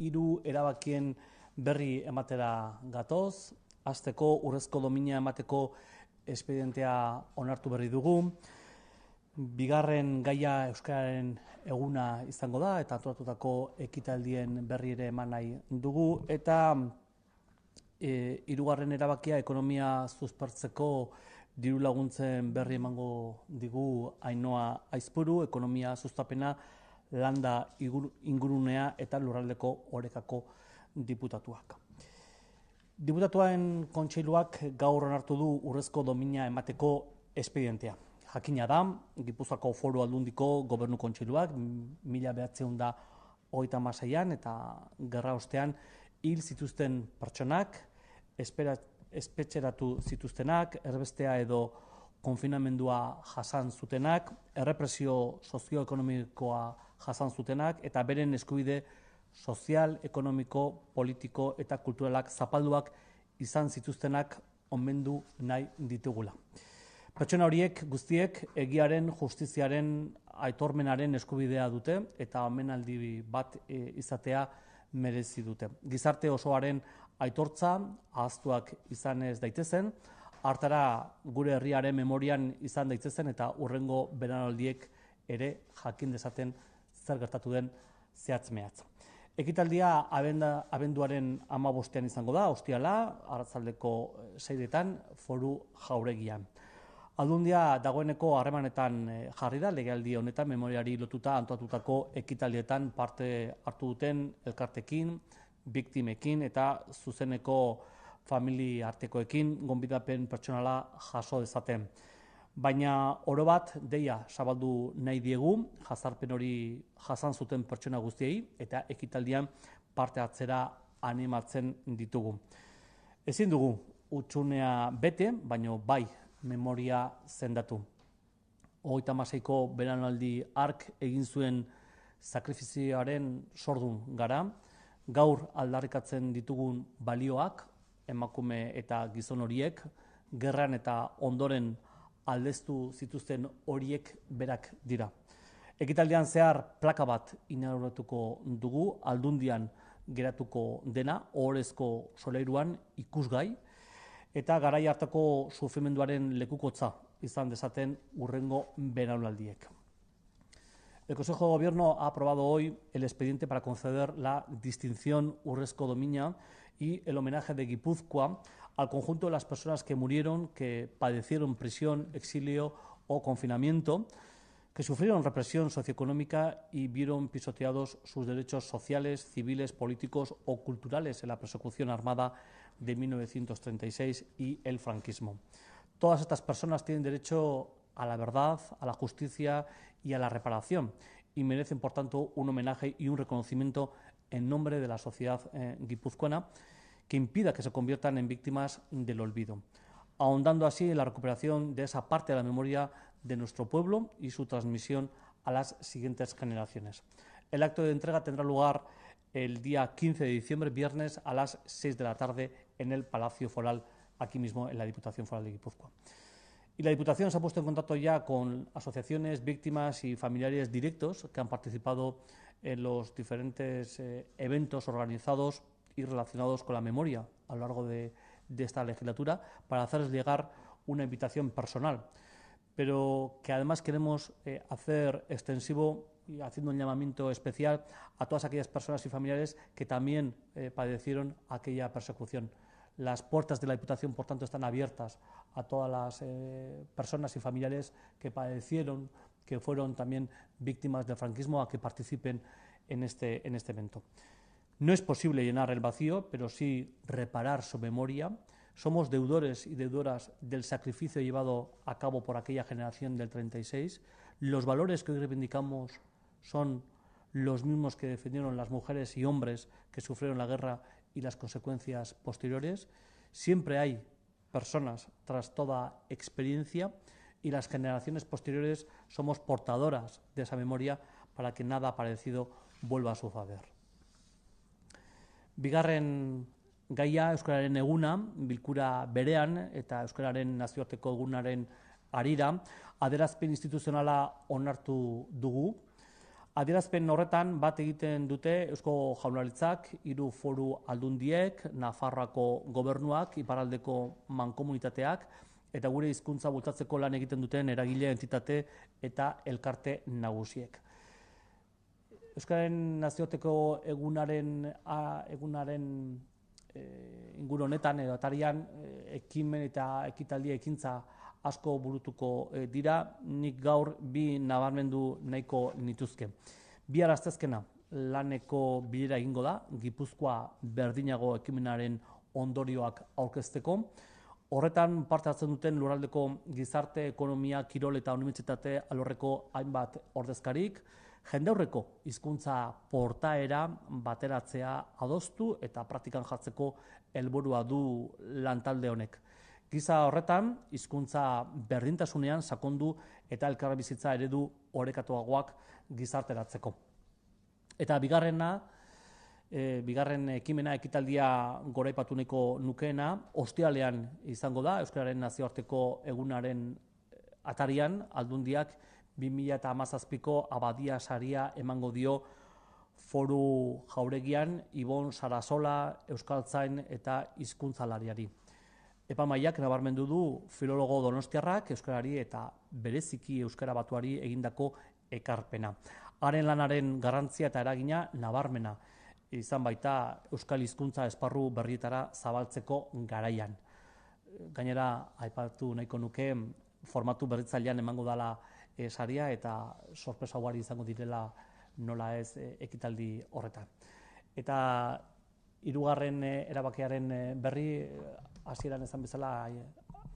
hiru erabakien berri ematera gatoz. Hasteko urrezko domina emateko espedientea onartu berri dugu. Bigarren gaia Euskararen eguna izango da eta antolatutako ekitaldien berri ere eman nahi dugu. Eta hirugarren erabakia ekonomia suspertzeko diru laguntzen berri emango digu Ainhoa Aizpuru, ekonomia sustapena, landa ingurunea eta lurraldeko orekako diputatuak. Diputatuaren kontseiluak gaur onartu du urrezko domina emateko espedientea. Jakina da, Gipuzkoako Foru Aldundiko Gobernu Kontseiluak 1936an eta gerra ostean hil zituzten pertsonak, espetxeratu zituztenak, erbestea edo konfinamendua jasan zutenak, errepresio sozioekonomikoa jasan zutenak eta beren eskubide sozial, ekonomiko, politiko eta kulturalak zapalduak izan zituztenak omendu nahi ditugula. Pertsona horiek guztiek egiaren, justiziaren, aitormenaren eskubidea dute eta omenaldi bat izatea merezi dute. Gizarte osoaren aitortza ahaztuak izan ez daitezen, hartara gure herriaren memorian izan daitezen eta hurrengo belaunaldiek ere jakin dezaten zer gertatu den zehatz-mehatz. Ekitaldia abenduaren 15ean izango da, ostiala, arratsaldeko 6etan Foru Jauregian. Aldundia dagoeneko harremanetan jarri da, legealdi honetan memoriari lotuta antolatutako ekitaldietan parte hartu duten elkartekin, biktimekin eta zuzeneko familia artekoekin gonbidapen pertsonala jaso dezaten. Baina orobat deia zabaldu nahi diegu jazarpen hori jasan zuten pertsona guztiei eta ekitaldian parte hartzera animatzen ditugu. Ezin dugu hutsunea bete, baino bai memoria zendatu. 36ko belaunaldi hark egin zuen sakrifizioaren sordun gara, gaur aldarrikatzen ditugun balioak, emakume eta gizon horiek, gerran eta ondoren aldeztu zituzten horiek berak dira. Ekitaldian zehar plaka bat inauguratuko dugu, Aldundian geratuko dena, ohorezko solairuan ikusgai, eta garai hartako sufrimenduaren lekukotza izan dezaten hurrengo belaunaldiek. El Consejo de Gobierno ha aprobado hoy el expediente para conceder la distinción Urrezko Domina y el homenaje de Guipúzcoa al conjunto de las personas que murieron, que padecieron prisión, exilio o confinamiento, que sufrieron represión socioeconómica y vieron pisoteados sus derechos sociales, civiles, políticos o culturales en la persecución armada de 1936 y el franquismo. Todas estas personas tienen derecho a la verdad, a la justicia y a la reparación y merecen, por tanto, un homenaje y un reconocimiento en nombre de la sociedad guipuzcoana que impida que se conviertan en víctimas del olvido, ahondando así en la recuperación de esa parte de la memoria de nuestro pueblo y su transmisión a las siguientes generaciones. El acto de entrega tendrá lugar el día 15 de diciembre, viernes, a las 6 de la tarde en el Palacio Foral, aquí mismo en la Diputación Foral de Guipúzcoa. Y la Diputación se ha puesto en contacto ya con asociaciones, víctimas y familiares directos que han participado en los diferentes eventos organizados y relacionados con la memoria a lo largo de esta legislatura para hacerles llegar una invitación personal, pero que además queremos hacer extensivo y haciendo un llamamiento especial a todas aquellas personas y familiares que también padecieron aquella persecución. Las puertas de la Diputación, por tanto, están abiertas a todas las personas y familiares que padecieron, que fueron también víctimas del franquismo, a que participen en este evento. No es posible llenar el vacío, pero sí reparar su memoria. Somos deudores y deudoras del sacrificio llevado a cabo por aquella generación del 36. Los valores que hoy reivindicamos son los mismos que defendieron las mujeres y hombres que sufrieron la guerra y las consecuencias posteriores. Siempre hay personas tras toda experiencia y las generaciones posteriores somos portadoras de esa memoria para que nada parecido vuelva a suceder. Bigarren gaia Euskararen eguna, bilkura berean eta Euskararen nazioarteko egunaren harira, adierazpen instituzionala onartu dugu. Adierazpen horretan bat egiten dute Eusko Jaurlaritzak, 3 foru aldundiek, Nafarroako gobernuak, iparraldeko mankomunitateak, eta gure hizkuntza bultzatzeko lan egiten duten eragile, entitate eta elkarte nagusiek. Euskararen nazioarteko egunaren inguru honetan edo atarian ekimen eta ekitaldi ekintza asko burutuko dira, nik gaur bi nabarmendu nahiko nituzke. Bihar asteazkena laneko bilera egingo da, Gipuzkoa berdinago ekimenaren ondorioak aurkezteko. Horretan parte hartzen duten lurraldeko gizarte, ekonomia, kirol eta unibertsitate alorreko hainbat ordezkarik, jendaurreko hizkuntza portaera bateratzea adostu eta praktikan jartzeko helburua du lantalde honek. Giza horretan, hizkuntza berdintasunean sakondu eta elkarbizitza eredu orekatuagoak gizarteratzeko. Eta bigarren ekimena ekitaldia goraipatu nahiko nukeena, ostiralean izango da, Euskararen nazioarteko egunaren atarian, aldundiak 2017ko Abadia saria emango dio foru jauregian Ibon Sarasola, euskaltzain eta hizkuntzalariari. Epaimahaiak nabarmendu du filologo donostiarrak euskarari eta bereziki euskara batuari egindako ekarpena. Haren lanaren garrantzia eta eragina nabarmena izan baita euskal hizkuntza esparru berrietara zabaltzeko garaian. Gainera, aipatu nahiko nuke formatu berritzailean emango dela saria eta sorpresa ugari izango direla nola ez ekitaldi horretan. Eta hirugarren erabakiaren berri, hasieran esan bezala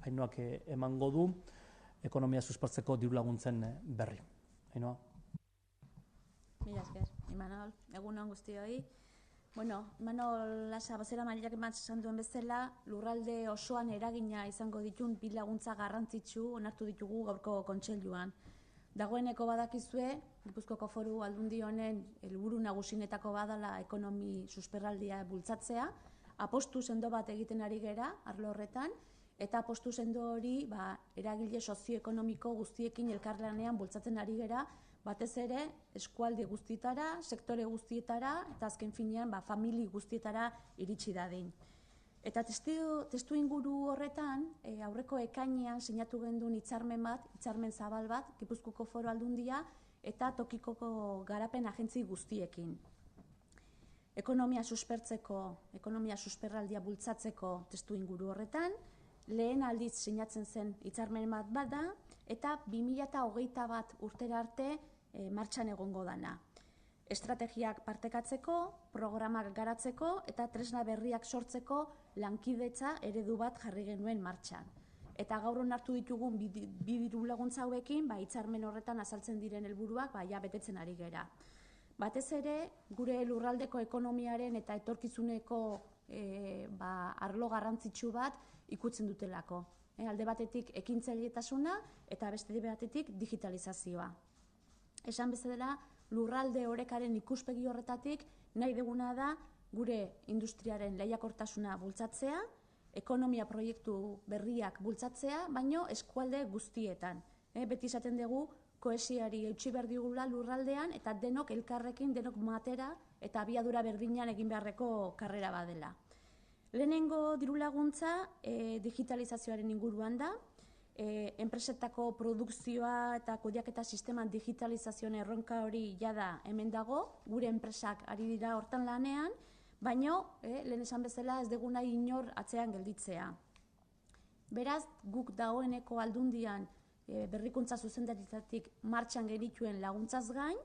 Ainhoak emango du, ekonomia suspertzeko diru laguntzen berri. Ainhoa? Mila esker, Imanol, egun on guztioi. Imanol Lasa bozeramaileak esan duen bezala, lurralde osoan eragina izango ditun bi laguntza garrantzitsu onartu ditugu gaurko kontseiluan. Dagoeneko badakizue, Gipuzkoako Foru Aldundi honen helburu nagusinetako badala ekonomi susperraldia bultzatzea, apostu sendo bat egiten ari gera arlo horretan, eta apostu sendo hori eragile sozioekonomiko guztiekin elkarlanean bultzatzen ari gera, batez ere eskualde guztietara, sektore guztietara, eta azken finean famili guztietara iritsi dadin. Eta testu inguru horretan, aurreko ekainean sinatu genduen hitzarmen zabal bat, Gipuzkoako Foru Aldundia eta tokiko garapen agentzi guztiekin. Ekonomia suspertzeko, ekonomia susperraldia bultzatzeko testu inguru horretan, lehen aldiz sinatzen zen hitzarmen bat da, eta 2021 urtera arte martxan egongo dana. Estrategiak partekatzeko, programak garatzeko eta tresna berriak sortzeko lankidetza eredu bat jarri genuen martxan. Eta gaur onartu ditugun bi diru laguntza hauekin, hitzarmen horretan azaltzen diren helburuak betetzen ari gera. Batez ere, gure lurraldeko ekonomiaren eta etorkizuneko arlo garrantzitsu bat ikutzen dutelako. Alde batetik ekintzailetasuna eta beste batetik digitalizazioa. Esan bezala, lurralde orekaren ikuspegi horretatik nahi duguna da gure industriaren lehiakortasuna bultzatzea, ekonomia proiektu berriak bultzatzea, baino eskualde guztietan. Beti esaten dugu kohesioari eutsi behar digula lurraldean eta denok elkarrekin, denok matera eta abiadura berdinean egin beharreko karrera badela. Lehenengo diru laguntza digitalizazioaren inguruan da, enpresetako produkzioa eta kudeaketa sisteman digitalizazioan erronka hori jada hemen dago, gure enpresak ari dira hortan lanean, baino, lehen esan bezala ez dugu nahi inor atzean gelditzea. Beraz, guk dagoeneko aldundian berrikuntza zuzendaritzatik martxan genituen laguntzaz gain,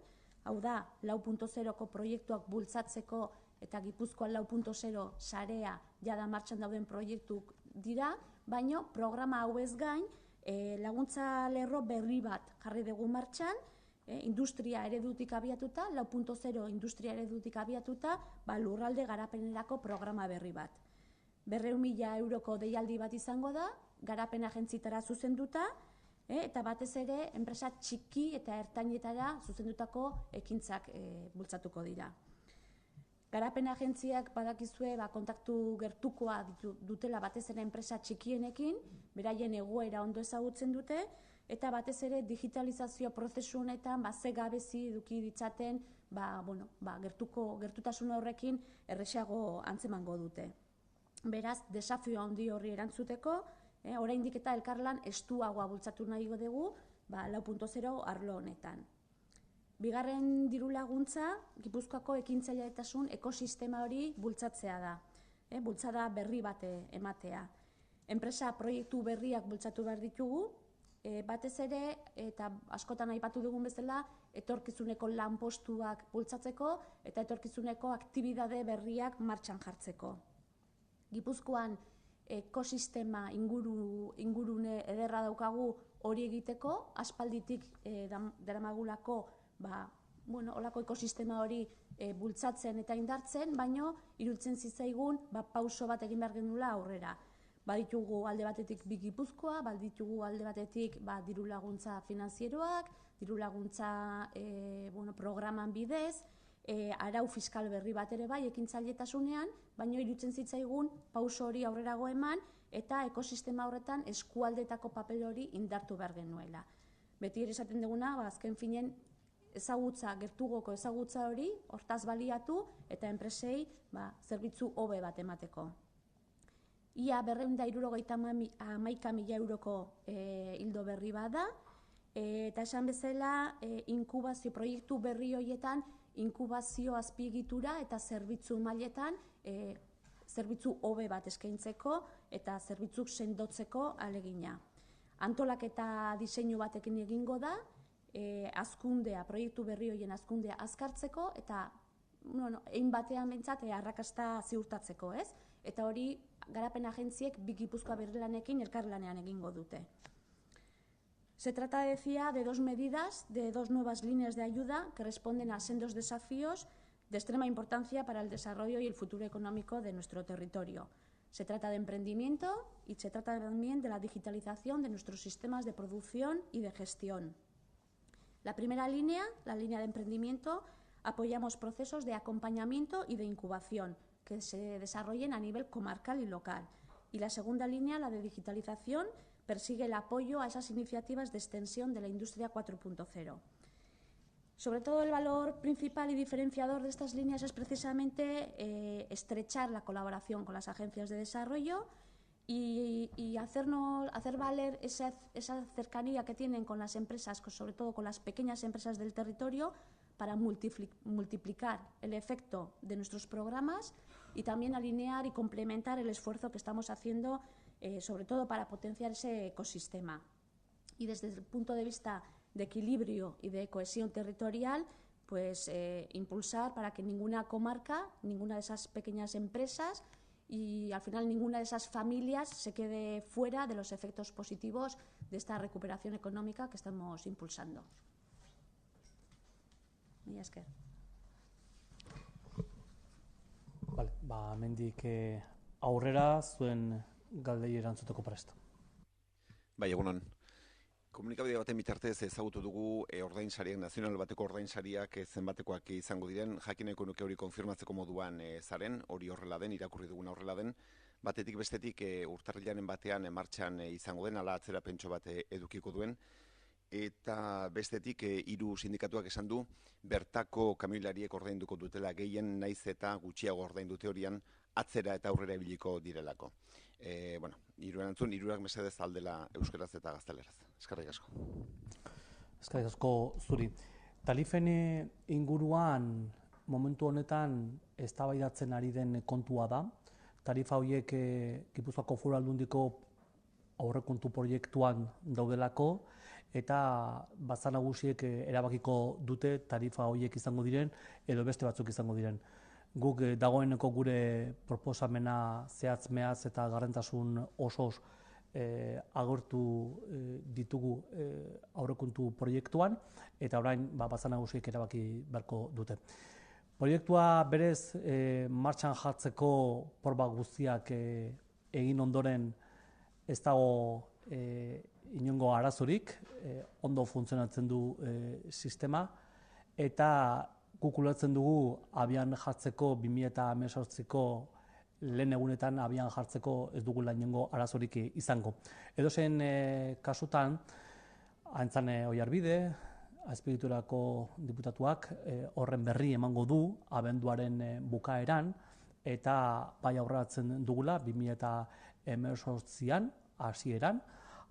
hau da, 4.0ko proiektuak bultzatzeko eta Gipuzkoa 4.0 sarea jada martxan dauden proiektuk dira, baino programa hau ez gain, laguntza lerro berri bat jarri dugu martxan, industria eredutik abiatuta, 4.0 industria eredutik abiatuta, lurralde garapenerako programa berri bat. 200.000 euroko deialdi bat izango da, garapen agentzitara zuzenduta, eta batez ere enpresa txiki eta ertainetara zuzendutako ekintzak bultzatuko dira. Garapen agentziak badakizue kontaktu gertukoa dutela batez ere enpresa txikienekin, beraien egoera ondo ezagutzen dute, eta batez ere digitalizazio prozesu honetan ze gabezi eduki ditzaten gertutasun horrekin erresago antzemango dute. Beraz, desafio handi horri erantzuteko, oraindik eta elkarlan estuagoa bultzatu nahi dugu 4.0 arlo honetan. Bigarren diru laguntza, Gipuzkoako ekintzaileetasun ekosistema hori bultzatzea da. Bultzada berri bat ematea. Enpresa proiektu berriak bultzatu behar ditugu, batez ere, eta askotan aipatu dugun bezala, etorkizuneko lanpostuak bultzatzeko eta etorkizuneko aktibidade berriak martxan jartzeko. Gipuzkoan ekosistema ingurune ederra daukagu hori egiteko, aspalditik daramagulako olako ekosistema hori bultzatzen eta indartzen, baino iruditzen zitzaigun pauso bat egin behar genuela aurrera. Baditugu alde batetik bi Gipuzkoa, baditugu alde batetik diru laguntza finanzieroak, diru laguntza programan bidez, arau fiskal berri bat ere bai ekintzailetasunean, baino iruditzen zitzaigun pauso hori aurrerago eman eta ekosistema horretan eskualdetako papel hori indartu behar genuela. Beti ere esaten duguna, azken finen ezagutza, gertugoko ezagutza hori, hortaz baliatu eta enpresei zerbitzu hobe bat emateko. Ia 271.000 euroko hildo berri bada, eta esan bezala inkubazio proiektu berri horietan inkubazio azpiegitura eta zerbitzu mailetan zerbitzu hobe bat eskaintzeko eta zerbitzuk sendotzeko ahalegina. Antolaketa diseinu batekin egingo da, hazkundea, proiektu berri horien hazkundea azkartzeko eta egin batean behintzat arrakasta ziurtatzeko, ez? Eta hori garapen agentziek bi Gipuzkoa Berrilanekin elkarlanean egingo dute. Se trata, decía, de dos medidas, de dos nuevas líneas de ayuda que responden a sendos desafíos de extrema importancia para el desarrollo y el futuro económico de nuestro territorio. Se trata de emprendimiento y se trata también de la digitalización de nuestros sistemas de producción y de gestión. La primera línea, la línea de emprendimiento, apoyamos procesos de acompañamiento y de incubación que se desarrollen a nivel comarcal y local. Y la segunda línea, la de digitalización, persigue el apoyo a esas iniciativas de extensión de la industria 4.0. Sobre todo el valor principal y diferenciador de estas líneas es precisamente estrechar la colaboración con las agencias de desarrollo y hacer valer esa cercanía que tienen con las empresas, sobre todo con las pequeñas empresas del territorio, para multiplicar el efecto de nuestros programas y también alinear y complementar el esfuerzo que estamos haciendo, sobre todo para potenciar ese ecosistema. Y desde el punto de vista de equilibrio y de cohesión territorial, pues impulsar para que ninguna comarca, ninguna de esas pequeñas empresas y al final ninguna de esas familias se quede fuera de los efectos positivos de esta recuperación económica que estamos impulsando. Mila esker. Vale, hemendik aurrera zuen galdei erantzuteko prest. Bai, egunon. Komunikabide baten bitartez ezagutu dugu ordainsariak, nazional bateko ordainsariak zenbatekoak izango diren, jakineko nuke hori konfirmatzeko moduan zaren, hori horrela den, irakurri duguna horrela den, batetik bestetik urtarrilaren batean martxan izango den, ala atzera pentso bat edukiko duen, eta bestetik 3 sindikatuak esan du, bertako kamioilariek ordainduko dutela gehien naiz eta gutxiago ordaindute horian atzera eta aurrera ibiliko direlako. Bueno, hirurak mesedez aldela euskaraz eta gazteleraz. Eskerrik asko. Eskerrik asko zuri. Tarifen inguruan momentu honetan eztabaidatzen ari den kontua da. Tarifa horiek Gipuzkoako Foru Aldundiko aurrekontu proiektuan daudelako eta batzar nagusiek erabakiko dute tarifa horiek izango diren edo beste batzuk izango diren. Guk dagoeneko gure proposamena zehatz-mehatz eta gardentasun osoz agortu ditugu aurrekontu proiektuan eta orain batzar nagusiek erabaki beharko dute. Proiektua berez martxan jartzeko proba guztiak egin ondoren ez dago inongo arazorik, ondo funtzionatzen du sistema eta guk ulertzen dugu abian jartzeko 2018ko lehen egunetan abian jartzeko ez dugula inongo arazorik izango. Edozein kasutan, Aintzane Oiarbide, Azpiegiturako diputatuak horren berri emango du abenduaren bukaeran, eta bai aurreratzen dugula 2018an hasieran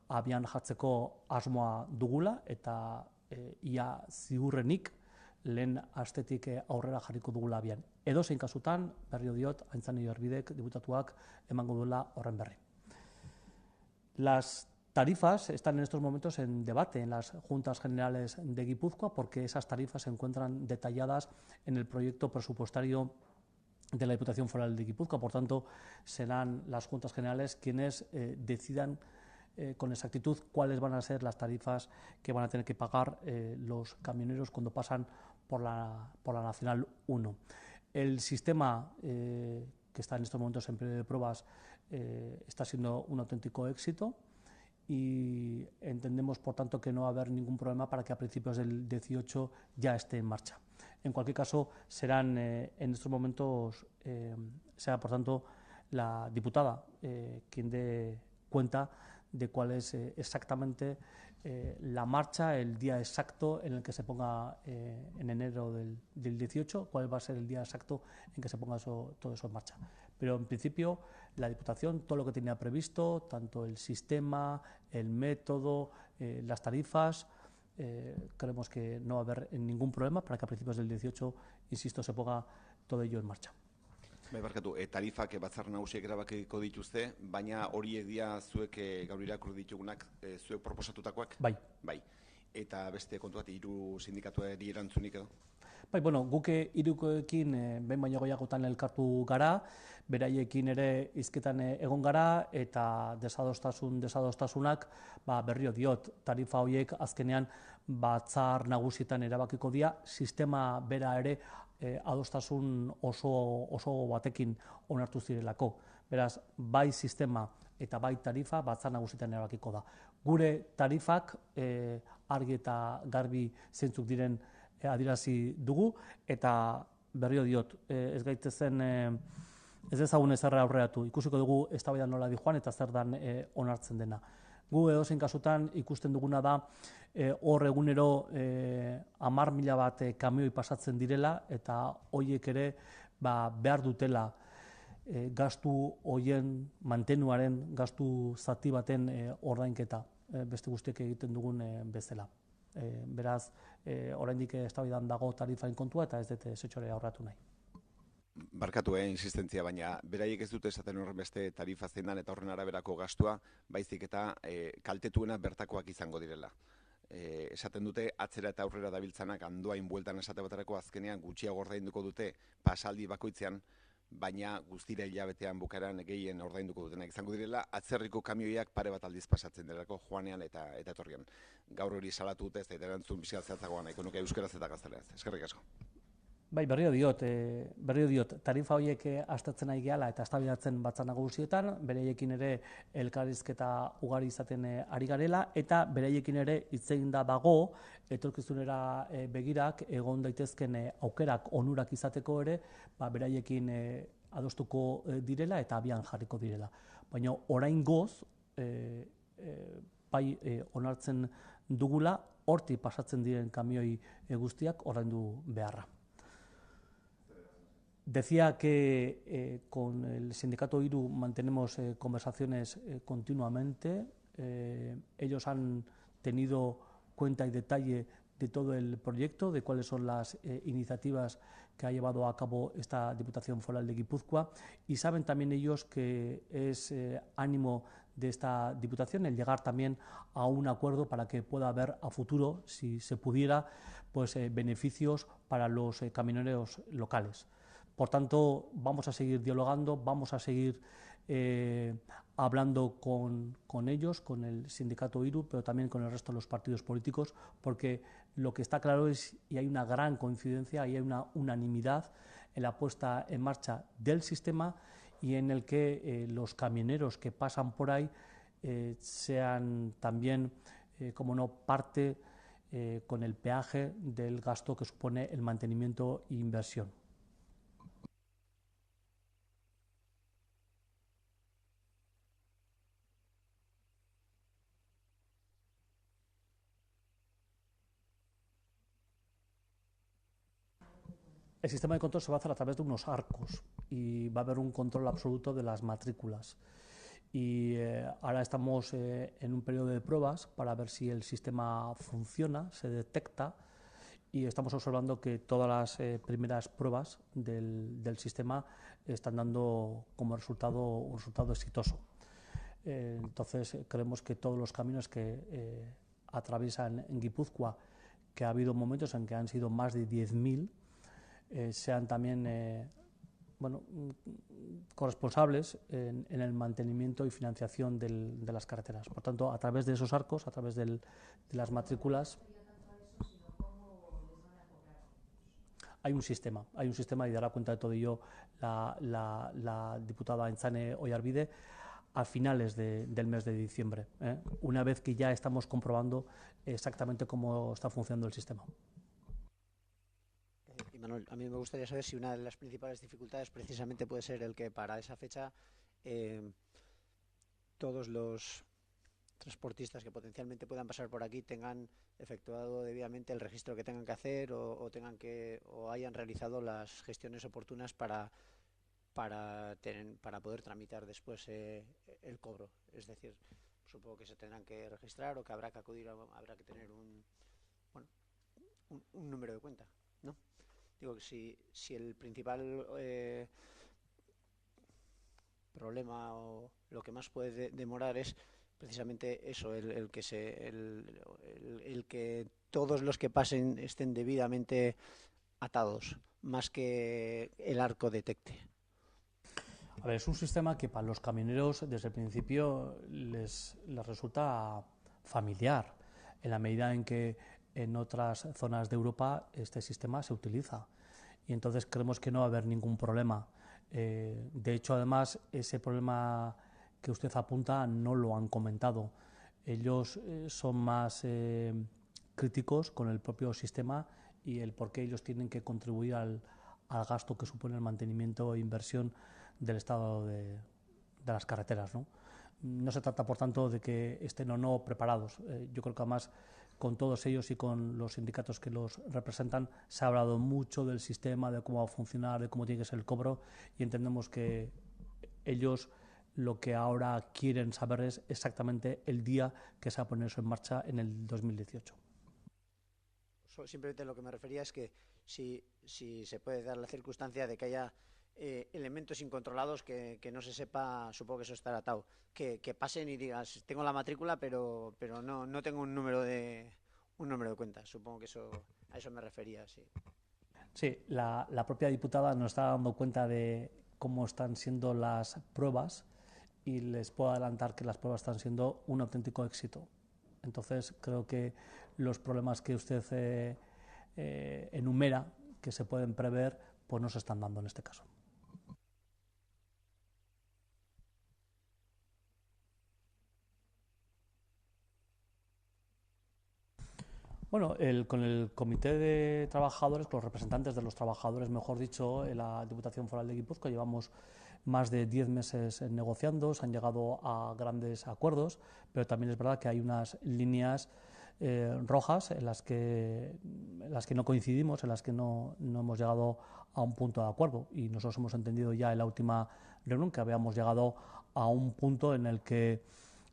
abian jartzeko asmoa dugula, eta ia ziurrenik lehen astetik aurrera jarriko dugula abian. Edozein kasutan, berriro diot, Aintzane Oiarbidek diputatuak emango duela horren berri. Las tarifas están en estos momentos en debate en las Juntas Generales de Guipúzcoa, porque esas tarifas se encuentran detalladas en el proyecto presupuestario de la Diputación Foral de Guipúzcoa. Por tanto, serán las Juntas Generales quienes decidan con exactitud cuáles van a ser las tarifas que van a tener que pagar los camioneros cuando pasan por la Nacional 1. El sistema que está en estos momentos en periodo de pruebas está siendo un auténtico éxito, y entendemos, por tanto, que no va a haber ningún problema para que a principios del 18 ya esté en marcha. En cualquier caso, serán en estos momentos, será, por tanto, la diputada quien dé cuenta de cuál es exactamente la marcha, el día exacto en el que se ponga en enero del 18, cuál va a ser el día exacto en que se ponga todo eso en marcha. Pero en principio la Diputación, todo lo que tenía previsto, tanto el sistema, el método, las tarifas, creemos que no va a haber ningún problema para que a principios del 18, insisto, se ponga todo ello en marcha. Barkatu, tarifak batzar nagusiek erabakiko dituzte, baina horiek dira zuek gaur irakurri ditugunak, zuek proposatutakoak? Bai. Bai. Eta beste kontu bat, 3 sindikatuari erantzunik edo? Bai, bueno, guk hirukoekin behin baino gehiagotan elkartu gara, beraiekin ere hizketan egon gara, eta desadostasunak berriro diot, tarifa horiek azkenean batzar nagusietan erabakiko dira, sistema bera ere adostasun oso batekin onartu zirelako. Beraz, bai sistema eta bai tarifa batzar nagusietan erabakiko da. Gure tarifak argi eta garbi zeintzuk diren adierazi dugu, eta berriro diot, ez gaitezen ez dezagun ezer aurreratu, ikusiko dugu eztabaida nola dijoan eta zer dan onartzen dena. Gu edozein kasutan ikusten duguna da hor egunero 10.000 bat kamioi pasatzen direla, eta horiek ere behar dutela gastu horien mantenuaren, gastu zati baten ordainketa, beste guztiek egiten dugun bezala. Beraz, oraindik eztabaidan dago tarifain kontua, eta ez dut zetxore aurratu nahi. Barkatu, insistentzia, baina beraiek ez dute esaten horren beste tarifa zein dan eta horren araberako gastua, baizik eta kaltetuena bertakoak izango direla. Esaten dute atzera eta aurrera dabiltzanak andoain bueltan esate baterako azkenean gutxiago ordainduko dute pasaldi bakoitzean, baina guztira hilabetean bukaeran gehien ordainduko dutenak izango direla, atzerriko kamioiak pare bat aldiz pasatzen delako joanean eta etorrian. Gaur hori salatu dute, ez da erantzun bizkal zehatzagoa nahiko nuke euskaraz eta gazteleraz. Eskerrik asko. Bai, berriro diot, tarifa horiek aztertzen nahi gehala eta eztabaidatzen batzar nagusietan, beraiekin ere elkarrizketa ugari izaten ari garela, eta beraiekin ere hitz eginda dago, etorkizunera begirak egon daitezken aukerak onurak izateko ere, beraiekin adostuko direla eta abian jarriko direla. Baina oraingoz, bai onartzen dugula, hortik pasatzen diren kamioi guztiak ordaindu beharra. Decía que con el sindicato IRU mantenemos conversaciones continuamente. Ellos han tenido cuenta y detalle de todo el proyecto, de cuáles son las iniciativas que ha llevado a cabo esta Diputación Foral de Guipúzcoa, y saben también ellos que es ánimo de esta Diputación el llegar también a un acuerdo para que pueda haber a futuro, si se pudiera, pues beneficios para los camioneros locales. Por tanto, vamos a seguir dialogando, vamos a seguir hablando con ellos, con el sindicato IRU, pero también con el resto de los partidos políticos, porque lo que está claro es, y hay una gran coincidencia, y hay una unanimidad en la puesta en marcha del sistema, y en el que los camioneros que pasan por ahí sean también, como no, parte con el peaje del gasto que supone el mantenimiento e inversión. El sistema de control se va a hacer a través de unos arcos y va a haber un control absoluto de las matrículas. Y ahora estamos en un periodo de pruebas para ver si el sistema funciona, se detecta, y estamos observando que todas las primeras pruebas del sistema están dando como resultado un resultado exitoso. Entonces creemos que todos los caminos que atraviesan en Guipúzcoa, que ha habido momentos en que han sido más de 10.000, sean también corresponsables en el mantenimiento y financiación de las carreteras. Por tanto, a través de esos arcos, a través de las matrículas, hay un sistema y dará cuenta de todo ello la diputada Aintzane Oyarbide a finales del mes de diciembre, una vez que ya estamos comprobando exactamente cómo está funcionando el sistema. Y Manuel, a mí me gustaría saber si una de las principales dificultades precisamente puede ser el que para esa fecha todos los transportistas que potencialmente puedan pasar por aquí tengan efectuado debidamente el registro que tengan que hacer o hayan realizado las gestiones oportunas para poder tramitar después el cobro. Es decir, supongo que se tendrán que registrar o que habrá que acudir, habrá que tener un número de cuenta, ¿no? Digo que si el principal problema o lo que más puede demorar es precisamente eso, el que todos los que pasen estén debidamente atados, más que el arco detecte. A ver, es un sistema que para los camioneros desde el principio les resulta familiar, en la medida en que en otras zonas de Europa este sistema se utiliza y entonces creemos que no va a haber ningún problema. De hecho, además, ese problema que usted apunta no lo han comentado. Ellos son más críticos con el propio sistema y el por qué ellos tienen que contribuir al gasto que supone el mantenimiento e inversión del estado de las carreteras, ¿no? No se trata, por tanto, de que estén o no preparados. Yo creo que además con todos ellos y con los sindicatos que los representan se ha hablado mucho del sistema, de cómo va a funcionar, de cómo tiene que ser el cobro, y entendemos que ellos lo que ahora quieren saber es exactamente el día que se va a poner eso en marcha en el 2018. Simplemente lo que me refería es que si se puede dar la circunstancia de que haya elementos incontrolados que no se sepa, supongo que eso estará atado, que pasen y digas, tengo la matrícula pero no tengo un número de cuenta. Supongo que a eso me refería, sí. Sí, la propia diputada nos está dando cuenta de cómo están siendo las pruebas y les puedo adelantar que las pruebas están siendo un auténtico éxito. Entonces creo que los problemas que usted enumera, que se pueden prever, pues no se están dando en este caso. Bueno, con el comité de trabajadores, con los representantes de los trabajadores, mejor dicho, en la Diputación Foral de Guipúzcoa, llevamos más de 10 meses negociando, se han llegado a grandes acuerdos, pero también es verdad que hay unas líneas rojas en las que no coincidimos, en las que no hemos llegado a un punto de acuerdo, y nosotros hemos entendido ya en la última reunión que habíamos llegado a un punto en el que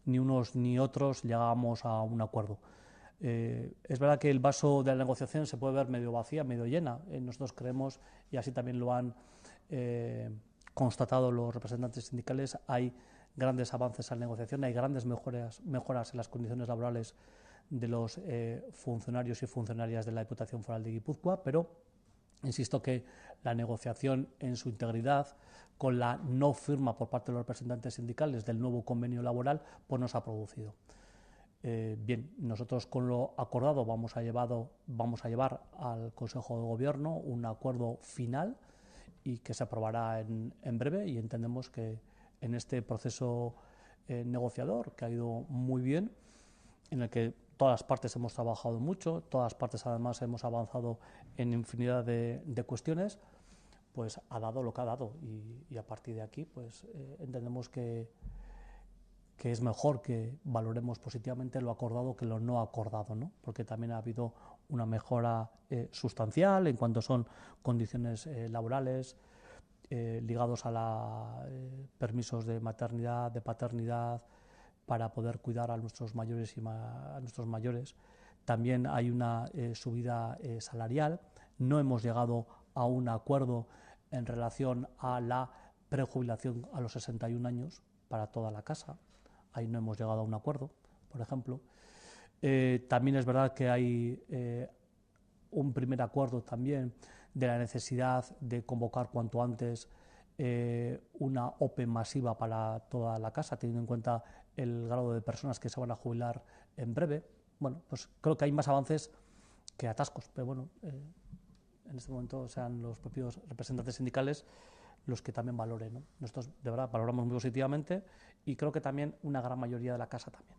ni unos ni otros llegábamos a un acuerdo. Es verdad que el vaso de la negociación se puede ver medio vacía, medio llena. Nosotros creemos, y así también lo han constatado los representantes sindicales, hay grandes avances en la negociación, hay grandes mejoras en las condiciones laborales de los funcionarios y funcionarias de la Diputación Foral de Guipúzcoa, pero insisto que la negociación en su integridad, con la no firma por parte de los representantes sindicales del nuevo convenio laboral, pues no se ha producido. Bien, nosotros con lo acordado vamos a llevar al Consejo de Gobierno un acuerdo final y que se aprobará en breve, y entendemos que en este proceso negociador, que ha ido muy bien, en el que todas las partes hemos trabajado mucho, todas las partes además hemos avanzado en infinidad de cuestiones, pues ha dado lo que ha dado, y a partir de aquí pues entendemos que es mejor que valoremos positivamente lo acordado que lo no acordado, ¿no? Porque también ha habido una mejora sustancial en cuanto son condiciones laborales, ligados a permisos de maternidad, de paternidad, para poder cuidar a nuestros mayores y a nuestros mayores. También hay una subida salarial. No hemos llegado a un acuerdo en relación a la prejubilación a los 61 años para toda la casa. Ahí no hemos llegado a un acuerdo, por ejemplo. También es verdad que hay un primer acuerdo también de la necesidad de convocar cuanto antes una OPE masiva para toda la casa, teniendo en cuenta el grado de personas que se van a jubilar en breve. Bueno, pues creo que hay más avances que atascos, pero bueno, en este momento sean los propios representantes sindicales los que también valoren, ¿no? Nosotros de verdad valoramos muy positivamente y creo que también una gran mayoría de la casa también.